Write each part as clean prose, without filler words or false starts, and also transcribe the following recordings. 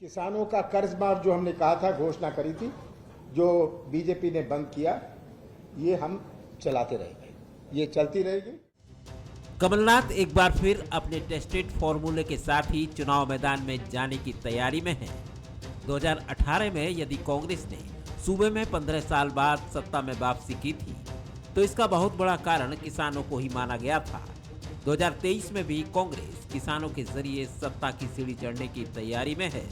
किसानों का कर्ज माफ जो हमने कहा था, घोषणा करी थी, जो बीजेपी ने बंद किया, ये हम चलाते रहेंगे, ये चलती रहेगी। कमलनाथ एक बार फिर अपने टेस्टेड फॉर्मूले के साथ ही चुनाव मैदान में जाने की तैयारी में हैं। 2018 में यदि कांग्रेस ने सूबे में 15 साल बाद सत्ता में वापसी की थी, तो इसका बहुत बड़ा कारण किसानों को ही माना गया था। 2023 में भी कांग्रेस किसानों के जरिए सत्ता की सीढ़ी चढ़ने की तैयारी में है।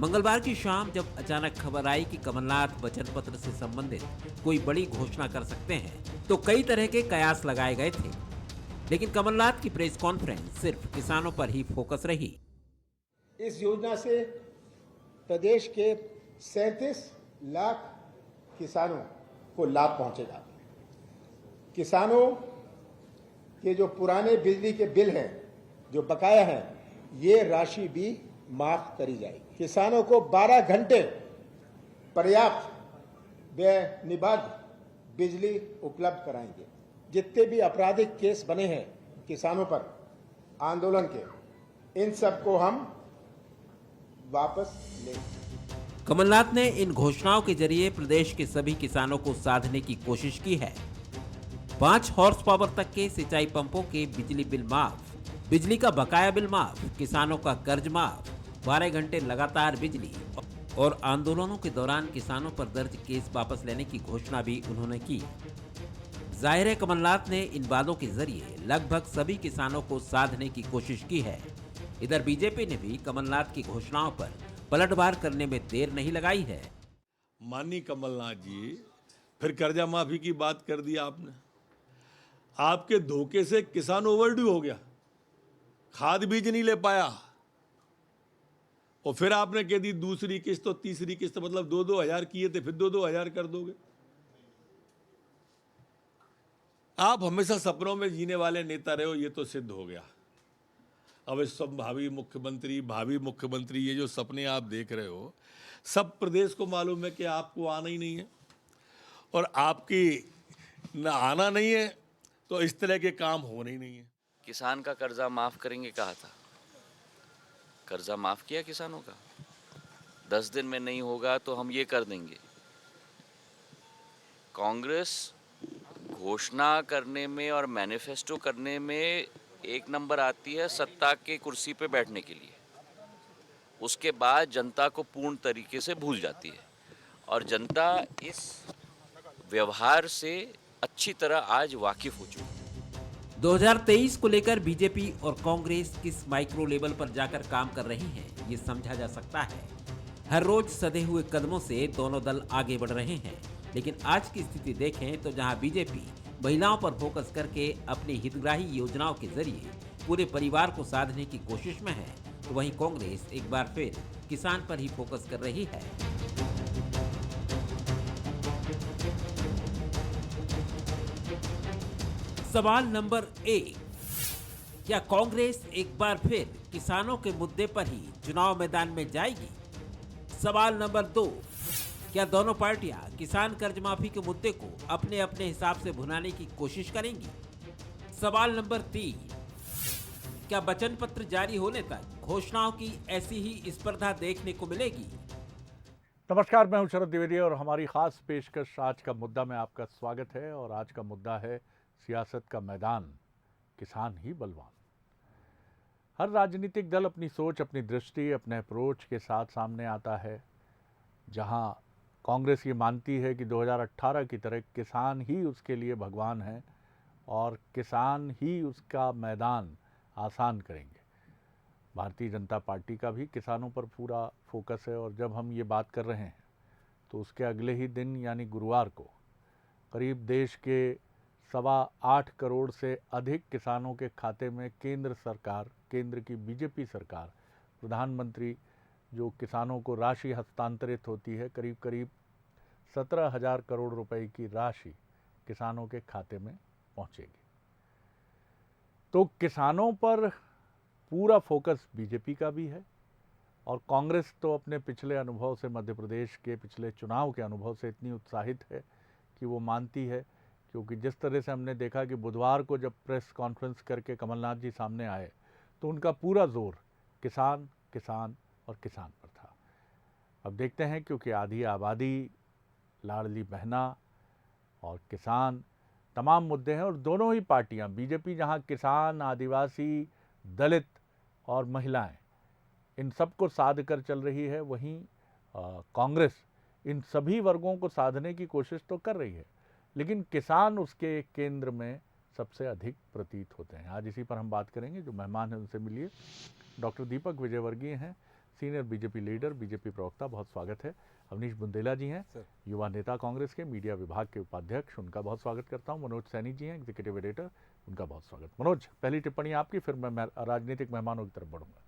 मंगलवार की शाम जब अचानक खबर आई कि कमलनाथ वचन पत्र से संबंधित कोई बड़ी घोषणा कर सकते हैं, तो कई तरह के कयास लगाए गए थे, लेकिन कमलनाथ की प्रेस कॉन्फ्रेंस सिर्फ किसानों पर ही फोकस रही। इस योजना से प्रदेश के 37 लाख किसानों को लाभ पहुंचेगा। किसानों के जो पुराने बिजली के बिल हैं, जो बकाया हैं, ये राशि भी माफ करी जाएगी। किसानों को 12 घंटे पर्याप्त बेनिबाद बिजली उपलब्ध कराएंगे। जितने भी आपराधिक केस बने हैं किसानों पर आंदोलन के, इन सबको हम वापस लेंगे। कमलनाथ ने इन घोषणाओं के जरिए प्रदेश के सभी किसानों को साधने की कोशिश की है। 5 हॉर्स पावर तक के सिंचाई पंपों के बिजली बिल माफ, बिजली का बकाया बिल माफ, किसानों का कर्ज माफ, 12 घंटे लगातार बिजली और आंदोलनों के दौरान किसानों पर दर्ज केस वापस लेने की घोषणा भी उन्होंने की। जाहिर है कमलनाथ ने इन वादों के जरिए लगभग सभी किसानों को साधने की कोशिश की है। इधर बीजेपी ने भी कमलनाथ की घोषणाओं पर पलटवार करने में देर नहीं लगाई है। माननीय कमलनाथ जी, फिर कर्जा माफी की बात कर दी आपने। आपके धोखे से किसान ओवरड्यू हो गया, खाद बीज नहीं ले पाया, और फिर आपने कह दी दूसरी किस्त और तीसरी किस्त, मतलब 2-2 हजार किए थे, फिर 2-2 हजार कर दोगे। आप हमेशा सपनों में जीने वाले नेता रहे हो, ये तो सिद्ध हो गया। अब इस सब भावी मुख्यमंत्री ये जो सपने आप देख रहे हो, सब प्रदेश को मालूम है कि आपको आना ही नहीं है, और आपकी ना आना नहीं है तो इस तरह के काम होने ही नहीं है। किसान का कर्जा माफ करेंगे कहा था, कर्जा माफ किया किसानों का। 10 दिन में नहीं होगा तो हम ये कर देंगे। कांग्रेस घोषणा करने में और मैनिफेस्टो करने में एक नंबर आती है सत्ता के कुर्सी पे बैठने के लिए। उसके बाद जनता को पूर्ण तरीके से भूल जाती है, और जनता इस व्यवहार से अच्छी तरह आज वाकिफ हो चुकी है। 2023 को लेकर बीजेपी और कांग्रेस किस माइक्रो लेवल पर जाकर काम कर रही हैं, ये समझा जा सकता है। हर रोज सधे हुए कदमों से दोनों दल आगे बढ़ रहे हैं, लेकिन आज की स्थिति देखें तो जहां बीजेपी महिलाओं पर फोकस करके अपनी हितग्राही योजनाओं के जरिए पूरे परिवार को साधने की कोशिश में है, तो वहीं कांग्रेस एक बार फिर किसान पर ही फोकस कर रही है। सवाल नंबर 1, क्या कांग्रेस एक बार फिर किसानों के मुद्दे पर ही चुनाव मैदान में जाएगी? सवाल नंबर 2, क्या दोनों पार्टियां किसान कर्ज माफी के मुद्दे को अपने अपने हिसाब से भुनाने की कोशिश करेंगी? सवाल नंबर 3, क्या वचन पत्र जारी होने तक घोषणाओं की ऐसी ही स्पर्धा देखने को मिलेगी? नमस्कार, मैं हूं शरद द्विवेदी और हमारी खास पेशकश आज का मुद्दा में आपका स्वागत है। और आज का मुद्दा है सियासत का मैदान, किसान ही बलवान। हर राजनीतिक दल अपनी सोच, अपनी दृष्टि, अपने अप्रोच के साथ सामने आता है। जहां कांग्रेस ये मानती है कि 2018 की तरह किसान ही उसके लिए भगवान है और किसान ही उसका मैदान आसान करेंगे। भारतीय जनता पार्टी का भी किसानों पर पूरा फोकस है, और जब हम ये बात कर रहे हैं तो उसके अगले ही दिन यानी गुरुवार को करीब देश के 8.25 करोड़ से अधिक किसानों के खाते में केंद्र सरकार, केंद्र की बीजेपी सरकार, प्रधानमंत्री जो किसानों को राशि हस्तांतरित होती है, करीब करीब 17,000 करोड़ रुपए की राशि किसानों के खाते में पहुंचेगी। तो किसानों पर पूरा फोकस बीजेपी का भी है, और कांग्रेस तो अपने पिछले अनुभव से, मध्य प्रदेश के पिछले चुनाव के अनुभव से इतनी उत्साहित है कि वो मानती है, क्योंकि जिस तरह से हमने देखा कि बुधवार को जब प्रेस कॉन्फ्रेंस करके कमलनाथ जी सामने आए तो उनका पूरा जोर किसान, किसान और किसान पर था। अब देखते हैं, क्योंकि आधी आबादी, लाडली बहना और किसान तमाम मुद्दे हैं, और दोनों ही पार्टियां, बीजेपी जहां किसान, आदिवासी, दलित और महिलाएं इन सबको साध कर चल रही है, वहीं कांग्रेस इन सभी वर्गों को साधने की कोशिश तो कर रही है, लेकिन किसान उसके केंद्र में सबसे अधिक प्रतीत होते हैं। आज इसी पर हम बात करेंगे। जो मेहमान हैं उनसे मिलिए। डॉक्टर दीपक विजयवर्गीय हैं, सीनियर बीजेपी लीडर, बीजेपी प्रवक्ता, बहुत स्वागत है। अवनीश बुंदेला जी हैं, युवा नेता कांग्रेस के, मीडिया विभाग के उपाध्यक्ष, उनका बहुत स्वागत करता हूं। मनोज सैनी जी हैं, एग्जीक्यूटिव एडिटर, उनका बहुत स्वागत। मनोज, पहली टिप्पणी आपकी, फिर मैं राजनीतिक मेहमानों की तरफ बढ़ूंगा।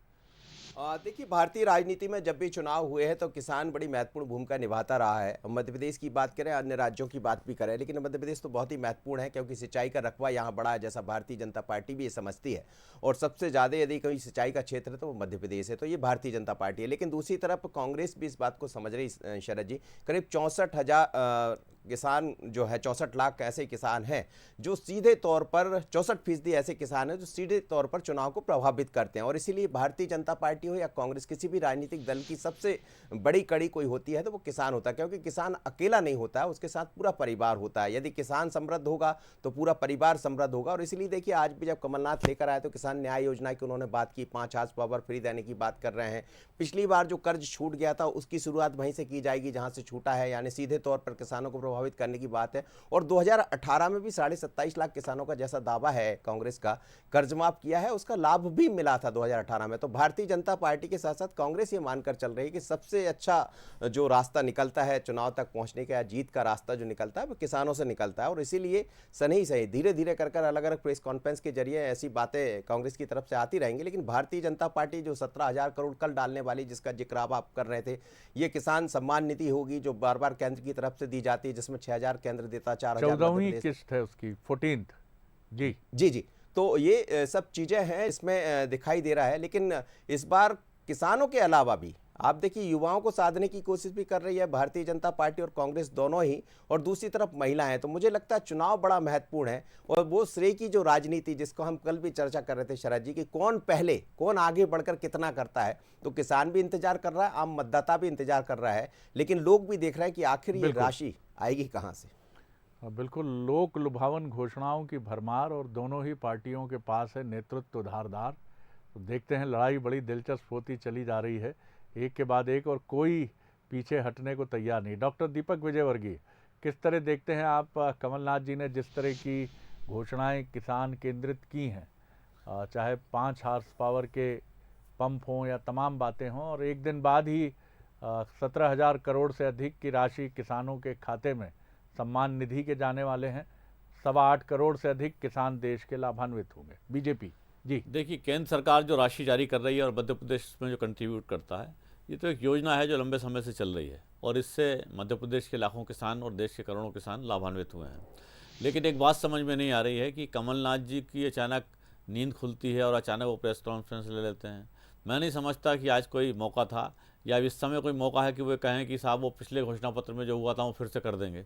देखिए, भारतीय राजनीति में जब भी चुनाव हुए हैं तो किसान बड़ी महत्वपूर्ण भूमिका निभाता रहा है। मध्य प्रदेश की बात करें, अन्य राज्यों की बात भी करें, लेकिन मध्य प्रदेश तो बहुत ही महत्वपूर्ण है, क्योंकि सिंचाई का रकबा यहाँ बड़ा है, जैसा भारतीय जनता पार्टी भी ये समझती है। और सबसे ज़्यादा यदि कोई सिंचाई का क्षेत्र है तो वो मध्य प्रदेश है, तो ये भारतीय जनता पार्टी है। लेकिन दूसरी तरफ कांग्रेस भी इस बात को समझ रही, शरद जी, करीब 64,000 किसान जो है, 64 लाख ऐसे किसान हैं जो सीधे तौर पर, 64% ऐसे किसान हैं जो सीधे तौर पर चुनाव को प्रभावित करते हैं। और इसीलिए भारतीय जनता पार्टी हो या कांग्रेस, किसी भी राजनीतिक दल की सबसे बड़ी कड़ी कोई होती है तो वो किसान होता है, क्योंकि किसान अकेला नहीं होता है, उसके साथ पूरा परिवार होता है। यदि किसान समृद्ध होगा तो पूरा परिवार समृद्ध होगा। और इसलिए देखिए, आज भी जब कमलनाथ लेकर आए तो किसान न्याय योजना की उन्होंने बात की, 5 हार्स पावर फ्री देने की बात कर रहे हैं। पिछली बार जो कर्ज छूट गया था उसकी शुरुआत वहीं से की जाएगी जहां से छूटा है, यानी सीधे तौर पर किसानों को प्रभावित करने की बात है। और 2018 में भी 27.5 लाख किसानों का जैसा दावा है कांग्रेस का, कर्ज माफ किया है, उसका लाभ भी मिला था 2018 में। तो भारतीय जनता पार्टी के साथ साथ कांग्रेस ये मानकर चल रही है कि सबसे अच्छा जो रास्ता निकलता है चुनाव तक पहुंचने का, या जीत का रास्ता जो निकलता है वो किसानों से निकलता है। और इसीलिए सही सही धीरे धीरे कर अलग अलग प्रेस कॉन्फ्रेंस के जरिए ऐसी बातें कांग्रेस की तरफ से आती रहेंगी। लेकिन भारतीय जनता पार्टी जो 17,000 करोड़ कल डालने वाली, जिसका जिक्र आप कर रहे थे, ये किसान सम्मान निधि होगी जो बार बार केंद्र की तरफ से दी जाती है, जिसमें 6,000 केंद्र देता, 4,000 14वीं किस्त है उसकी, 14th। जी जी जी। तो ये सब चीजें हैं इसमें दिखाई दे रहा है। लेकिन इस बार किसानों के अलावा भी आप देखिए, युवाओं को साधने की कोशिश भी कर रही है भारतीय जनता पार्टी और कांग्रेस दोनों ही, और दूसरी तरफ महिलाएं। तो मुझे लगता है चुनाव बड़ा महत्वपूर्ण है। और वो श्रेय की जो राजनीति, जिसको हम कल भी चर्चा कर रहे थे शरद जी, कि कौन पहले, कौन आगे बढ़कर कितना करता है, तो किसान भी इंतजार कर रहा है, आम मतदाता भी इंतजार कर रहा है, लेकिन लोग भी देख रहे हैं कि आखिर ये राशि आएगी कहाँ से। बिल्कुल, लोक लुभावन घोषणाओं की भरमार, और दोनों ही पार्टियों के पास है नेतृत्व धारदार। तो देखते हैं, लड़ाई बड़ी दिलचस्प होती चली जा रही है, एक के बाद एक, और कोई पीछे हटने को तैयार नहीं। डॉक्टर दीपक विजयवर्गीय, किस तरह देखते हैं आप, कमलनाथ जी ने जिस तरह की घोषणाएं किसान केंद्रित की हैं, चाहे 5 हार्स पावर के पंप हों या तमाम बातें हों, और एक दिन बाद ही 17,000 करोड़ से अधिक की राशि किसानों के खाते में सम्मान निधि के जाने वाले हैं। 8.25 करोड़ से अधिक किसान देश के लाभान्वित होंगे। बीजेपी जी, देखिए, केंद्र सरकार जो राशि जारी कर रही है और मध्य प्रदेश में जो कंट्रीब्यूट करता है, ये तो एक योजना है जो लंबे समय से चल रही है, और इससे मध्य प्रदेश के लाखों किसान और देश के करोड़ों किसान लाभान्वित हुए हैं। लेकिन एक बात समझ में नहीं आ रही है कि कमलनाथ जी की अचानक नींद खुलती है और अचानक वो प्रेस कॉन्फ्रेंस ले लेते हैं। मैं नहीं समझता कि आज कोई मौका था या इस समय कोई मौका है कि वो कहें कि साहब वो पिछले घोषणा पत्र में जो हुआ था वो फिर से कर देंगे।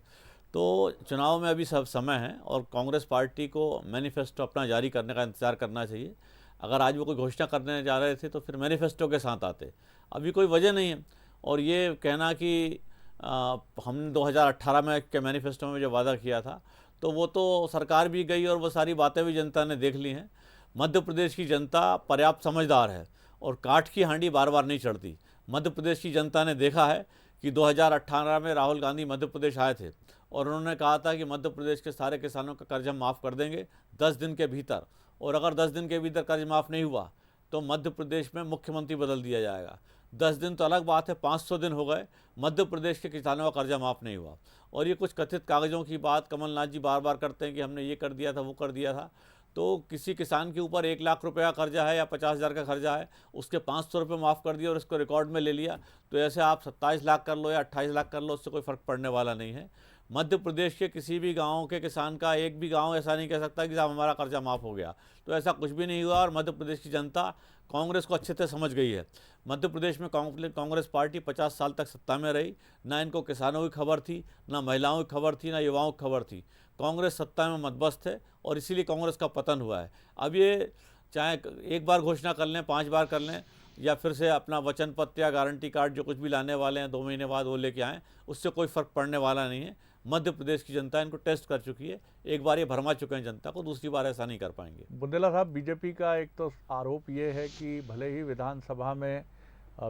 तो चुनाव में अभी सब समय है, और कांग्रेस पार्टी को मैनिफेस्टो अपना जारी करने का इंतज़ार करना चाहिए। अगर आज वो कोई घोषणा करने जा रहे थे तो फिर मैनिफेस्टो के साथ आते, अभी कोई वजह नहीं है। और ये कहना कि हमने 2018 में के मैनिफेस्टो में जो वादा किया था, तो वो तो सरकार भी गई और वो सारी बातें भी जनता ने देख ली हैं। मध्य प्रदेश की जनता पर्याप्त समझदार है और काठ की हांडी बार बार नहीं चढ़ती। मध्य प्रदेश की जनता ने देखा है कि 2018 में राहुल गांधी मध्य प्रदेश आए थे और उन्होंने कहा था कि मध्य प्रदेश के सारे किसानों का कर्ज हम माफ़ कर देंगे 10 दिन के भीतर, और अगर 10 दिन के भीतर कर्ज माफ़ नहीं हुआ तो मध्य प्रदेश में मुख्यमंत्री बदल दिया जाएगा। 10 दिन तो अलग बात है, 500 दिन हो गए, मध्य प्रदेश के किसानों का कर्जा माफ़ नहीं हुआ। और ये कुछ कथित कागज़ों की बात कमलनाथ जी बार बार करते हैं कि हमने ये कर दिया था, वो कर दिया था। तो किसी किसान के ऊपर 1 लाख रुपये का कर्जा है या 50,000 का कर्जा है, उसके 500 रुपये माफ़ कर दिया और इसको रिकॉर्ड में ले लिया, तो ऐसे आप 27 लाख कर लो या 28 लाख कर लो, उससे कोई फ़र्क पड़ने वाला नहीं है। मध्य प्रदेश के किसी भी गांव के किसान का एक भी गांव ऐसा नहीं कह सकता कि साहब हमारा कर्जा माफ़ हो गया। तो ऐसा कुछ भी नहीं हुआ, और मध्य प्रदेश की जनता कांग्रेस को अच्छे से समझ गई है। मध्य प्रदेश में कांग्रेस पार्टी 50 साल तक सत्ता में रही, ना इनको किसानों की खबर थी, ना महिलाओं की खबर थी, ना युवाओं की खबर थी। कांग्रेस सत्ता में मदबस्त है और इसीलिए कांग्रेस का पतन हुआ है। अब ये चाहे एक बार घोषणा कर लें, 5 बार कर लें, या फिर से अपना वचन पत्र या गारंटी कार्ड जो कुछ भी लाने वाले हैं 2 महीने बाद वो लेके आएँ, उससे कोई फ़र्क पड़ने वाला नहीं है। मध्य प्रदेश की जनता इनको टेस्ट कर चुकी है, एक बार ये भरमा चुके हैं जनता को, दूसरी बार ऐसा नहीं कर पाएंगे। बुंदेला साहब, बीजेपी का एक तो आरोप ये है कि भले ही विधानसभा में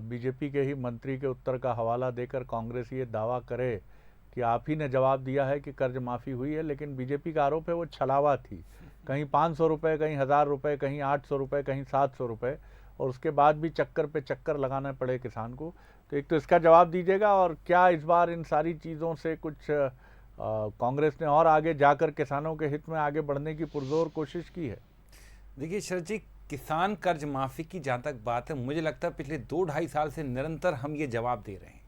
बीजेपी के ही मंत्री के उत्तर का हवाला देकर कांग्रेस ये दावा करे कि आप ही ने जवाब दिया है कि कर्ज माफ़ी हुई है, लेकिन बीजेपी का आरोप है वो छलावा थी। कहीं 500 रुपये, कहीं 1000 रुपये, कहीं 800 रुपये, कहीं 700 रुपये, और उसके बाद भी चक्कर पे चक्कर लगाना पड़े किसान को। तो एक तो इसका जवाब दीजिएगा, और क्या इस बार इन सारी चीज़ों से कुछ कांग्रेस ने और आगे जाकर किसानों के हित में आगे बढ़ने की पुरजोर कोशिश की है? देखिए शरद जी, किसान कर्ज माफ़ी की जहाँ तक बात है, मुझे लगता है पिछले 2-2.5 साल से निरंतर हम ये जवाब दे रहे हैं,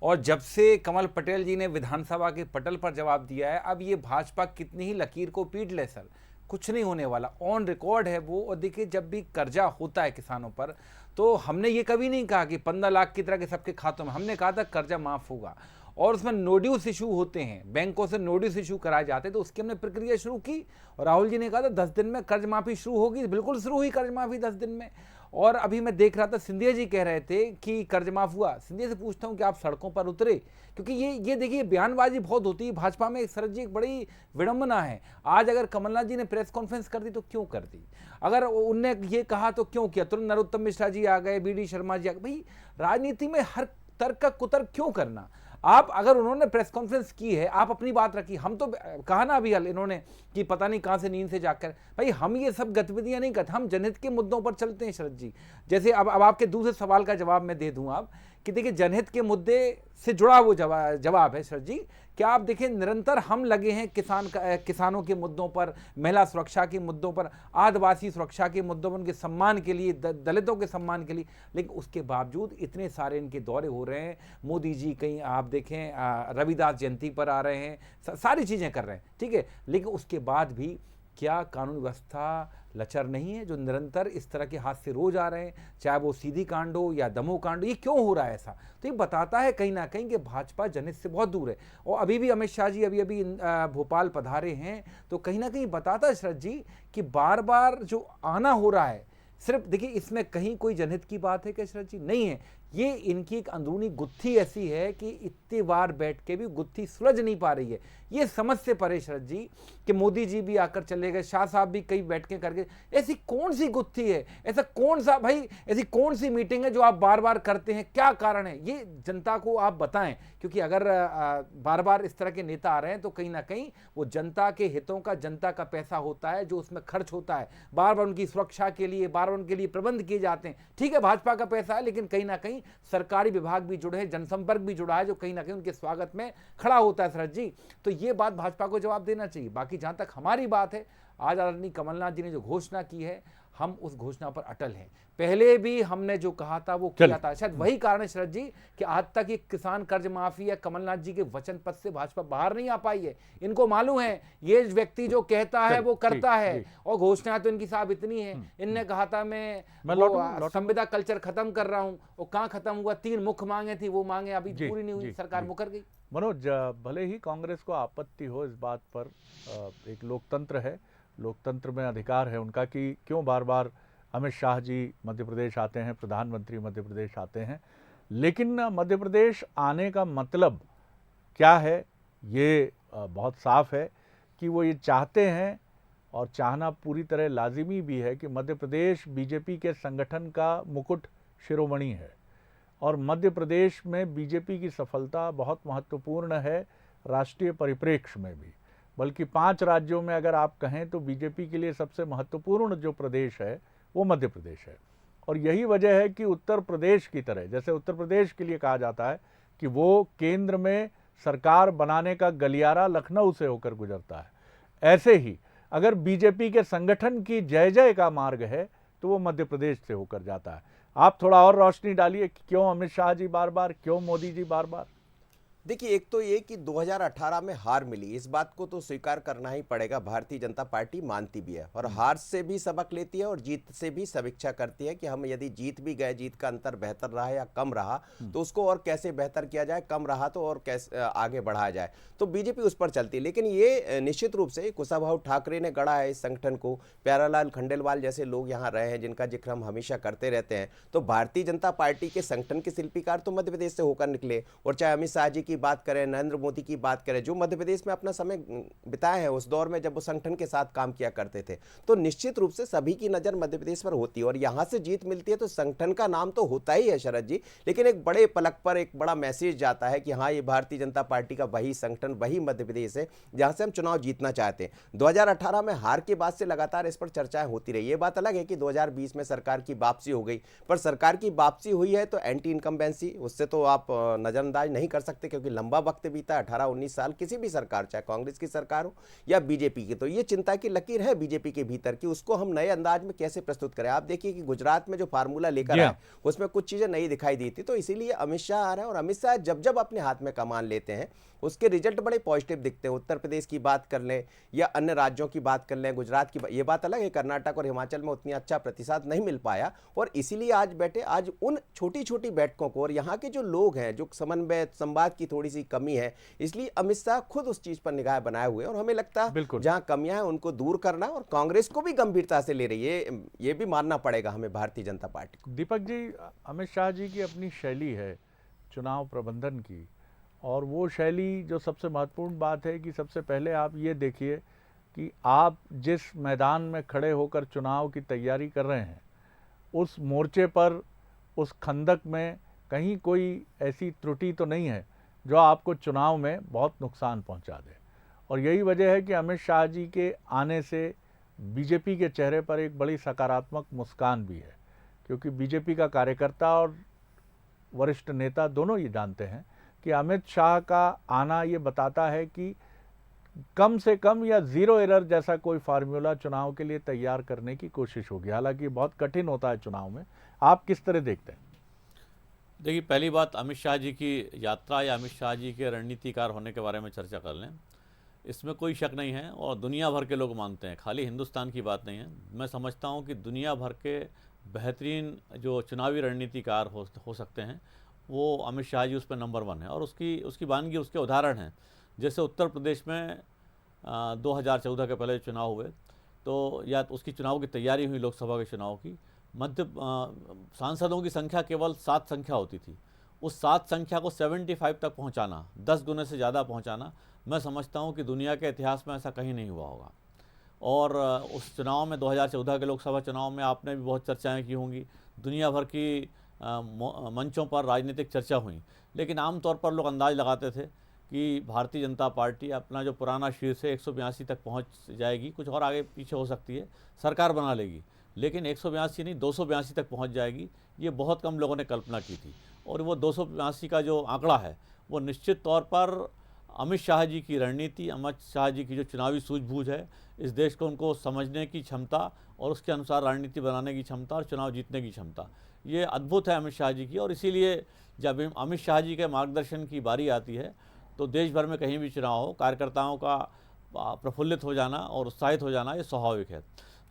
और जब से कमल पटेल जी ने विधानसभा के पटल पर जवाब दिया है, अब ये भाजपा कितनी ही लकीर को पीट ले सर, कुछ नहीं होने वाला, ऑन रिकॉर्ड है वो। और देखिए, जब भी कर्जा होता है किसानों पर, तो हमने ये कभी नहीं कहा कि 15 लाख की तरह के सबके खातों में, हमने कहा था कर्जा माफ़ होगा, और उसमें नोड्यूस इशू होते हैं, बैंकों से नोड्यूस इशू कराए जाते, तो उसकी हमने प्रक्रिया शुरू की, और राहुल जी ने कहा था 10 दिन में कर्ज माफ़ी शुरू होगी, बिल्कुल शुरू हुई कर्ज माफ़ी 10 दिन में। और अभी मैं देख रहा था, सिंधिया जी कह रहे थे कि कर्ज माफ़ हुआ। सिंधिया से पूछता हूं कि आप सड़कों पर उतरे, क्योंकि ये देखिए बयानबाजी बहुत होती है भाजपा में। शरद जी, एक बड़ी विडंबना है। आज अगर कमलनाथ जी ने प्रेस कॉन्फ्रेंस कर दी तो क्यों कर दी, अगर उनने ये कहा तो क्यों किया, तुरंत नरोत्तम मिश्रा जी आ गए, BD शर्मा जी आ गए। भाई, राजनीति में हर तर्क का कुतर्क क्यों करना। आप, अगर उन्होंने प्रेस कॉन्फ्रेंस की है, आप अपनी बात रखी, हम तो कहा ना अभी इन्होंने कि पता नहीं कहां से नींद से जाकर, भाई हम ये सब गतिविधियां नहीं करते, हम जनहित के मुद्दों पर चलते हैं शरद जी। जैसे अब आपके दूसरे सवाल का जवाब मैं दे दूं आप कि देखिए, जनहित के मुद्दे से जुड़ा वो जवाब है शरद जी। क्या आप देखें, निरंतर हम लगे हैं किसानों के मुद्दों पर, महिला सुरक्षा के मुद्दों पर, आदिवासी सुरक्षा के मुद्दों पर, उनके सम्मान के लिए, दलितों के सम्मान के लिए, लेकिन उसके बावजूद इतने सारे इनके दौरे हो रहे हैं। मोदी जी कहीं आप देखें रविदास जयंती पर आ रहे हैं, सारी चीज़ें कर रहे हैं, ठीक है, लेकिन उसके बाद भी क्या कानून व्यवस्था लचर नहीं है, जो निरंतर इस तरह के हादसे रोज आ रहे हैं, चाहे वो सीधी कांड हो या दमोह कांड हो। ये क्यों हो रहा है ऐसा? तो ये बताता है कहीं ना कहीं कि भाजपा जनहित से बहुत दूर है। और अभी भी अमित शाह जी अभी भोपाल पधारे हैं, तो कहीं ना कहीं बताता है शरद जी कि बार बार जो आना हो रहा है, सिर्फ देखिए, इसमें कहीं कोई जनहित की बात है क्या शरद जी? नहीं है। ये इनकी एक अंदरूनी गुत्थी ऐसी है कि इतनी बार बैठ के भी गुत्थी सुलझ नहीं पा रही है। ये समझ से परे शरद जी कि मोदी जी भी आकर चले गए, शाह साहब भी कई बैठकें करके, ऐसी कौन सी गुत्थी है, ऐसा कौन सा, भाई ऐसी कौन सी मीटिंग है जो आप बार बार करते हैं, क्या कारण है, ये जनता को आप बताएं। क्योंकि अगर बार बार इस तरह के नेता आ रहे हैं तो कहीं ना कहीं वो जनता के हितों का, जनता का पैसा होता है जो उसमें खर्च होता है, बार बार उनकी सुरक्षा के लिए, बार बार उनके लिए प्रबंध किए जाते हैं। ठीक है, भाजपा का पैसा है, लेकिन कहीं ना कहीं सरकारी विभाग भी जुड़े हैं, जनसंपर्क भी जुड़ा है, जो कहीं ना कहीं उनके स्वागत में खड़ा होता है शरद जी। तो ये बात भाजपा को जवाब देना चाहिए। बाकी जहां तक हमारी बात है, आज आदरणीय कमलनाथ जी ने जो घोषणा की है, हम उस घोषणा पर अटल हैं। पहले भी हमने जो कहा था वो किया था। शायद वही कारण है शरद जी कि आज तक ये किसान कर्ज माफी या कमलनाथ जी के वचन पद से भाजपा बाहर नहीं आ पाई है। इनको मालूम है ये व्यक्ति जो कहता है वो करता है, और घोषणा तो इनकी साहब इतनी है। इनने कहा था मैं संविदा कल्चर खत्म कर रहा हूं, और कहां खत्म हुआ? 3 मुख्य मांगे थी, वो मांगे अभी पूरी नहीं हुई, सरकार मुकर गई। मनोज, भले ही कांग्रेस को आपत्ति हो इस बात पर, एक लोकतंत्र है, लोकतंत्र में अधिकार है उनका कि क्यों बार बार अमित शाह जी मध्य प्रदेश आते हैं, प्रधानमंत्री मध्य प्रदेश आते हैं, लेकिन मध्य प्रदेश आने का मतलब क्या है ये बहुत साफ है कि वो ये चाहते हैं, और चाहना पूरी तरह लाजिमी भी है कि मध्य प्रदेश बीजेपी के संगठन का मुकुट शिरोमणि है, और मध्य प्रदेश में बीजेपी की सफलता बहुत महत्वपूर्ण है राष्ट्रीय परिप्रेक्ष्य में भी। बल्कि 5 राज्यों में अगर आप कहें तो बीजेपी के लिए सबसे महत्वपूर्ण जो प्रदेश है वो मध्य प्रदेश है। और यही वजह है कि उत्तर प्रदेश की तरह, जैसे उत्तर प्रदेश के लिए कहा जाता है कि वो केंद्र में सरकार बनाने का गलियारा लखनऊ से होकर गुजरता है, ऐसे ही अगर बीजेपी के संगठन की जय जय का मार्ग है तो वो मध्य प्रदेश से होकर जाता है। आप थोड़ा और रोशनी डालिए, क्यों अमित शाह जी बार बार, क्यों मोदी जी बार बार? देखिए, एक तो ये कि 2018 में हार मिली, इस बात को तो स्वीकार करना ही पड़ेगा। भारतीय जनता पार्टी मानती भी है और हार से भी सबक लेती है और जीत से भी समीक्षा करती है कि हम यदि जीत भी गए, जीत का अंतर बेहतर रहा या कम रहा तो उसको और कैसे बेहतर किया जाए, कम रहा तो और कैसे आगे बढ़ाया जाए। तो बीजेपी उस पर चलती है। लेकिन ये निश्चित रूप से कुशाभाऊ ठाकरे ने गढ़ा है इस संगठन को, प्यारालाल खंडेलवाल जैसे लोग यहाँ रहे हैं जिनका जिक्र हम हमेशा करते रहते हैं। तो भारतीय जनता पार्टी के संगठन के शिल्पीकार तो मध्य प्रदेश से होकर निकले। और चाहे अमित शाह जी की बात करें, नरेंद्र मोदी की बात करें, जो मध्य प्रदेश में अपना समय बिताए हैं उस दौर में जब वो संगठन के साथ काम किया करते थे, तो निश्चित रूप से सभी की नजर मध्य प्रदेश पर होती है। और यहां से जीत मिलती है तो संगठन का नाम तो होता ही है शरद जी, लेकिन एक बड़े पलक पर एक बड़ा मैसेज जाता है कि हाँ, ये भारतीय जनता पार्टी का वही संगठन, वही मध्य प्रदेश है जहां से हम चुनाव जीतना चाहते हैं। 2018 में हार के बाद से लगातार इस पर चर्चाएं होती रही। ये बात अलग है कि 2020 में सरकार की वापसी हो गई, पर सरकार की वापसी हुई है तो एंटी इनकम्बेंसी, उससे तो आप नजरअंदाज नहीं कर सकते क्योंकि लंबा वक्त बीता, 18-19 साल किसी भी सरकार, चाहे कांग्रेस की सरकार हो या बीजेपी की। तो ये चिंता की लकीर है बीजेपी के भीतर कि उसको हम नए अंदाज में कैसे प्रस्तुत करें। आप देखिए कि गुजरात में जो फार्मूला लेकर आए उसमें कुछ चीजें नई दिखाई दी थी। तो इसीलिए अमित शाह आ रहे हैं और अमित शाह जब जब अपने हाथ में कमान लेते हैं उसके रिजल्ट बड़े पॉजिटिव दिखते हैं। उत्तर प्रदेश की बात कर लें या अन्य राज्यों की बात कर लें, गुजरात की ये बात अलग है, कर्नाटक और हिमाचल में उतनी अच्छा प्रतिशत नहीं मिल पाया। और इसीलिए आज उन छोटी छोटी बैठकों को, और यहाँ के जो लोग हैं जो समन्वय संवाद की थोड़ी सी कमी है, इसलिए अमित शाह खुद उस चीज पर निगाह बनाए हुए हैं। और हमें लगता है जहां कमियां हैं उनको दूर करना, और कांग्रेस को भी गंभीरता से ले रही है, ये भी मानना पड़ेगा हमें भारतीय जनता पार्टी को। दीपक जी, अमित शाह जी की अपनी शैली है चुनाव प्रबंधन की, और वो शैली जो सबसे महत्वपूर्ण बात है कि सबसे पहले आप ये देखिए कि आप जिस मैदान में खड़े होकर चुनाव की तैयारी कर रहे हैं उस मोर्चे पर, उस खंदक में कहीं कोई ऐसी त्रुटि तो नहीं है जो आपको चुनाव में बहुत नुकसान पहुंचा दे। और यही वजह है कि अमित शाह जी के आने से बीजेपी के चेहरे पर एक बड़ी सकारात्मक मुस्कान भी है, क्योंकि बीजेपी का कार्यकर्ता और वरिष्ठ नेता दोनों ये जानते हैं कि अमित शाह का आना ये बताता है कि कम से कम या जीरो एरर जैसा कोई फार्मूला चुनाव के लिए तैयार करने की कोशिश होगी। हालांकि बहुत कठिन होता है चुनाव में। आप किस तरह देखते हैं? देखिए, पहली बात, अमित शाह जी की यात्रा या अमित शाह जी के रणनीतिकार होने के बारे में चर्चा कर लें, इसमें कोई शक नहीं है और दुनिया भर के लोग मानते हैं, खाली हिंदुस्तान की बात नहीं है। मैं समझता हूं कि दुनिया भर के बेहतरीन जो चुनावी रणनीतिकार हो सकते हैं वो अमित शाह जी उस पर नंबर 1 है। और उसकी वानगी, उसके उदाहरण हैं। जैसे उत्तर प्रदेश में 2014 के पहले चुनाव हुए तो या उसकी चुनाव की तैयारी हुई, लोकसभा के चुनाव की, सांसदों की संख्या केवल 7 संख्या होती थी। उस 7 संख्या को 75 तक पहुंचाना, 10 गुने से ज़्यादा पहुंचाना, मैं समझता हूं कि दुनिया के इतिहास में ऐसा कहीं नहीं हुआ होगा। और उस चुनाव में 2014 के लोकसभा चुनाव में आपने भी बहुत चर्चाएं की होंगी, दुनिया भर की मंचों पर राजनीतिक चर्चा हुई, लेकिन आमतौर पर लोग अंदाज लगाते थे कि भारतीय जनता पार्टी अपना जो पुराना शीर्ष है 182 तक पहुंच जाएगी, कुछ और आगे पीछे हो सकती है, सरकार बना लेगी, लेकिन 182 नहीं 282 तक पहुंच जाएगी, ये बहुत कम लोगों ने कल्पना की थी। और वो 282 का जो आंकड़ा है वो निश्चित तौर पर अमित शाह जी की रणनीति, अमित शाह जी की जो चुनावी सूझबूझ है, इस देश को उनको समझने की क्षमता और उसके अनुसार रणनीति बनाने की क्षमता और चुनाव जीतने की क्षमता, ये अद्भुत है अमित शाह जी की। और इसीलिए जब अमित शाह जी के मार्गदर्शन की बारी आती है तो देश भर में कहीं भी चुनाव हो, कार्यकर्ताओं का प्रफुल्लित हो जाना और उत्साहित हो जाना ये स्वाभाविक है।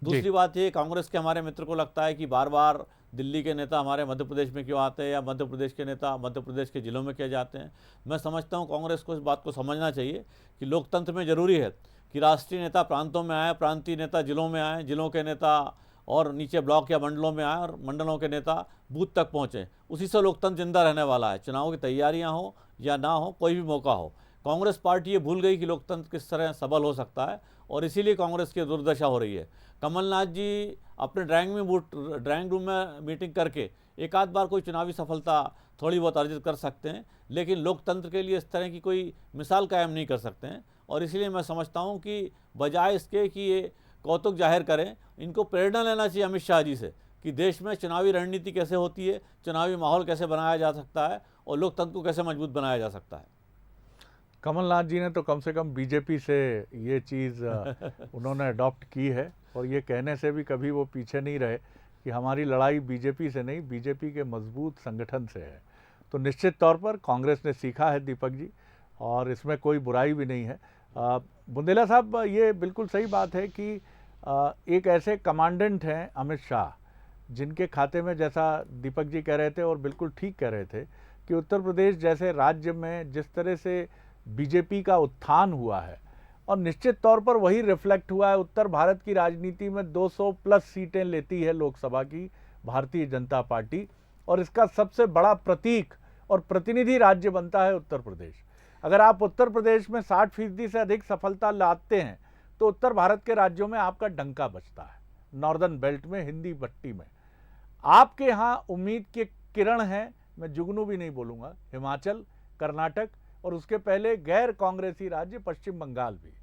दूसरी बात ये, कांग्रेस के हमारे मित्र को लगता है कि बार बार दिल्ली के नेता हमारे मध्य प्रदेश में क्यों आते हैं या मध्य प्रदेश के नेता मध्य प्रदेश के ज़िलों में क्यों जाते हैं। मैं समझता हूँ कांग्रेस को इस बात को समझना चाहिए कि लोकतंत्र में ज़रूरी है कि राष्ट्रीय नेता प्रांतों में आए, प्रांतीय नेता जिलों में आए, जिलों के नेता और नीचे ब्लॉक या मंडलों में आए और मंडलों के नेता बूथ तक पहुँचें। उसी से लोकतंत्र जिंदा रहने वाला है। चुनाव की तैयारियाँ हो या ना हो, कोई भी मौका हो, कांग्रेस पार्टी ये भूल गई कि लोकतंत्र किस तरह सबल हो सकता है और इसीलिए कांग्रेस की दुर्दशा हो रही है। कमलनाथ जी अपने ड्राइंग रूम में मीटिंग करके एक आध बार कोई चुनावी सफलता थोड़ी बहुत अर्जित कर सकते हैं, लेकिन लोकतंत्र के लिए इस तरह की कोई मिसाल कायम नहीं कर सकते हैं। और इसलिए मैं समझता हूं कि बजाय इसके कि ये कौतुक जाहिर करें, इनको प्रेरणा लेना चाहिए अमित शाह जी से कि देश में चुनावी रणनीति कैसे होती है, चुनावी माहौल कैसे बनाया जा सकता है और लोकतंत्र को कैसे मजबूत बनाया जा सकता है। कमलनाथ जी ने तो कम से कम बीजेपी से ये चीज़ उन्होंने अडॉप्ट की है और ये कहने से भी कभी वो पीछे नहीं रहे कि हमारी लड़ाई बीजेपी से नहीं, बीजेपी के मजबूत संगठन से है। तो निश्चित तौर पर कांग्रेस ने सीखा है दीपक जी और इसमें कोई बुराई भी नहीं है। बुंदेला साहब, ये बिल्कुल सही बात है कि एक ऐसे कमांडेंट हैं अमित शाह, जिनके खाते में, जैसा दीपक जी कह रहे थे और बिल्कुल ठीक कह रहे थे, कि उत्तर प्रदेश जैसे राज्य में जिस तरह से बीजेपी का उत्थान हुआ है, और निश्चित तौर पर वही रिफ्लेक्ट हुआ है उत्तर भारत की राजनीति में 200 प्लस सीटें लेती है लोकसभा की भारतीय जनता पार्टी, और इसका सबसे बड़ा प्रतीक और प्रतिनिधि राज्य बनता है उत्तर प्रदेश। अगर आप उत्तर प्रदेश में 60% से अधिक सफलता लाते हैं तो उत्तर भारत के राज्यों में आपका डंका बजता है, नॉर्दर्न बेल्ट में, हिंदी पट्टी में। आपके यहाँ उम्मीद के किरण हैं, मैं जुगनू भी नहीं बोलूँगा, हिमाचल, कर्नाटक और उसके पहले गैर कांग्रेसी राज्य पश्चिम बंगाल भी।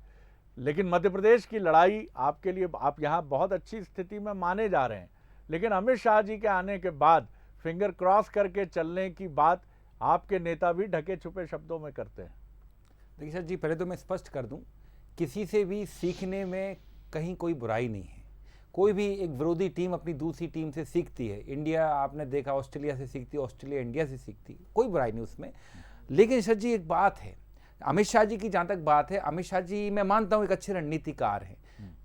लेकिन मध्य प्रदेश की लड़ाई आपके लिए, आप यहाँ बहुत अच्छी स्थिति में माने जा रहे हैं, लेकिन अमित शाह जी के आने के बाद फिंगर क्रॉस करके चलने की बात आपके नेता भी ढके छुपे शब्दों में करते हैं। देखिए सर जी, पहले तो मैं स्पष्ट कर दूं, किसी से भी सीखने में कहीं कोई बुराई नहीं है। कोई भी एक विरोधी टीम अपनी दूसरी टीम से सीखती है। इंडिया, आपने देखा, ऑस्ट्रेलिया से सीखती है, ऑस्ट्रेलिया इंडिया से सीखती है, कोई बुराई नहीं उसमें। लेकिन सर जी एक बात है, अमित शाह जी की जहाँ तक बात है, अमित शाह जी मैं मानता हूँ एक अच्छे रणनीतिकार हैं,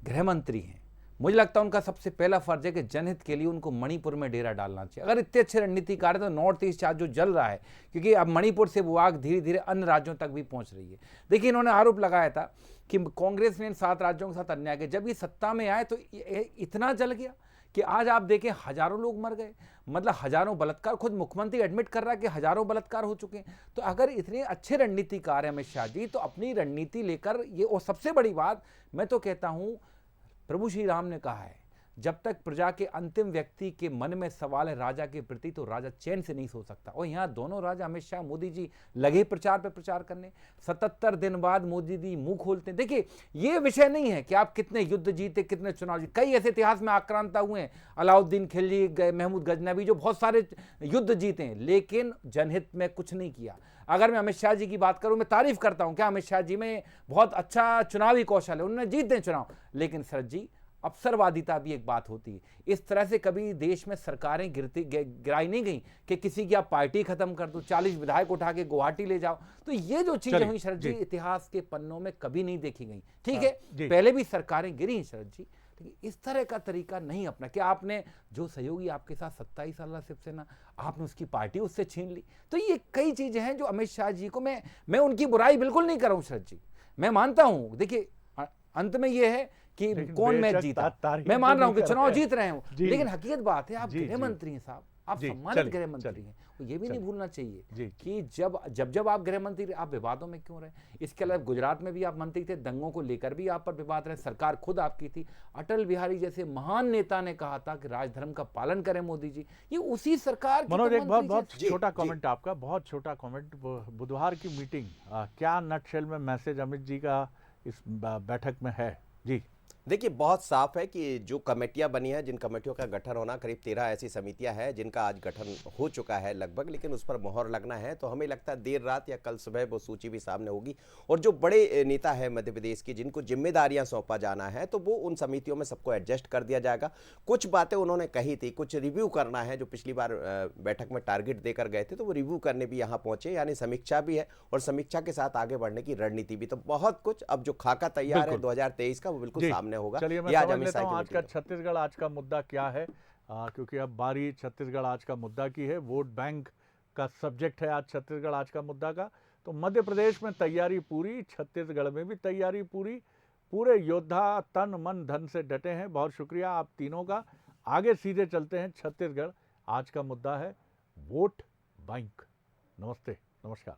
गृह मंत्री हैं। मुझे लगता है उनका सबसे पहला फर्ज है कि जनहित के लिए उनको मणिपुर में डेरा डालना चाहिए। अगर इतने अच्छे रणनीतिकार है तो नॉर्थ ईस्ट आज जो जल रहा है, क्योंकि अब मणिपुर से वो आग धीरे धीरे अन्य राज्यों तक भी पहुंच रही है। देखिए, इन्होंने आरोप लगाया था कि कांग्रेस ने इन 7 राज्यों के साथ अन्याय किया। जब ये सत्ता में आए तो इतना जल गया कि आज आप देखें हजारों लोग मर गए, मतलब हजारों बलात्कार, खुद मुख्यमंत्री एडमिट कर रहा है कि हजारों बलात्कार हो चुके हैं। तो अगर इतने अच्छे रणनीतिकार हैं अमित शाह जी, तो अपनी रणनीति लेकर ये, और सबसे बड़ी बात मैं तो कहता हूं, प्रभु श्री राम ने कहा है, जब तक प्रजा के अंतिम व्यक्ति के मन में सवाल है राजा के प्रति, तो राजा चैन से नहीं सो सकता। और यहाँ दोनों राजा अमित शाह, मोदी जी लगे प्रचार पे प्रचार करने। 77 दिन बाद मोदी जी मुंह खोलते हैं। देखिए, ये विषय नहीं है कि आप कितने युद्ध जीते, कितने चुनाव जीते। कई ऐसे इतिहास में आक्रांता हुए हैं, अलाउद्दीन खिलजी, महमूद गजनवी, जो बहुत सारे युद्ध जीते हैं, लेकिन जनहित में कुछ नहीं किया। अगर मैं अमित शाह जी की बात करूं, मैं तारीफ करता हूं, क्या अमित शाह जी में बहुत अच्छा चुनावी कौशल है, उन्होंने जीते चुनाव। लेकिन सर जी, अवसरवादिता भी एक बात होती है। इस तरह से कभी देश में सरकारें गिराई नहीं गई कि किसी की आप पार्टी खत्म कर दो, 40 विधायक उठा के गुवाहाटी ले जाओ। तो ये जो चीजें हुई शरद जी, इतिहास के पन्नों में कभी नहीं देखी गई। ठीक है, पहले भी सरकारें गिरी शरद जी, लेकिन इस तरह का तरीका नहीं अपना कि आपने जो सहयोगी आपके साथ 27 साल शिवसेना, आपने उसकी पार्टी उससे छीन ली। तो ये कई चीजें हैं जो अमित शाह जी को, मैं उनकी बुराई बिल्कुल नहीं कर रहा हूं शरद जी, मैं मानता हूं। देखिए, अंत में ये है कि कौन मैच जीता, मैं मान रहा हूं कि चुनाव जीत रहे हैं, लेकिन हकीकत बात है, आप गृह मंत्री हैं साहब, आप सम्मानित गृह मंत्री हैं। ये भी नहीं भूलना चाहिए कि जब आप गृह मंत्री, आप विवादों में क्यों रहे। इसके अलावा गुजरात में भी आप मंत्री थे, दंगों को लेकर भी आप पर विवाद रहे, सरकार खुद आपकी थी। अटल बिहारी जैसे महान नेता ने कहा था कि राजधर्म का पालन करें मोदी जी, ये उसी सरकार। मनोज, एक बहुत छोटा कमेंट आपका, बहुत छोटा कमेंट। बुधवार की मीटिंग, क्या नटशेल में मैसेज अमित जी का इस बैठक में है? जी देखिए, बहुत साफ है कि जो कमेटियां बनी हैं, जिन कमेटियों का गठन होना, करीब 13 ऐसी समितियां हैं जिनका आज गठन हो चुका है लगभग, लेकिन उस पर मोहर लगना है। तो हमें लगता है देर रात या कल सुबह वो सूची भी सामने होगी, और जो बड़े नेता है मध्य प्रदेश के, जिनको जिम्मेदारियां सौंपा जाना है, तो वो उन समितियों में सबको एडजस्ट कर दिया जाएगा। कुछ बातें उन्होंने कही थी, कुछ रिव्यू करना है, जो पिछली बार बैठक में टारगेट देकर गए थे, तो वो रिव्यू करने भी यहाँ पहुंचे, यानी समीक्षा भी है, और समीक्षा के साथ आगे बढ़ने की रणनीति भी। तो बहुत कुछ अब जो खाका तैयार है 2023 का, वो बिल्कुल सामने होगा। लेता हूं आज का छत्तीसगढ़ आज का मुद्दा क्या है, क्योंकि अब बारी छत्तीसगढ़ आज का मुद्दा की है। वोट बैंक का सब्जेक्ट है आज छत्तीसगढ़ आज का मुद्दा का। तो मध्य प्रदेश में तैयारी पूरी, छत्तीसगढ़ में भी तैयारी पूरी, पूरे योद्धा तन मन धन से डटे हैं। बहुत शुक्रिया आप तीनों का। आगे सीधे चलते हैं, छत्तीसगढ़ आज का मुद्दा है वोट बैंक। नमस्ते, नमस्कार।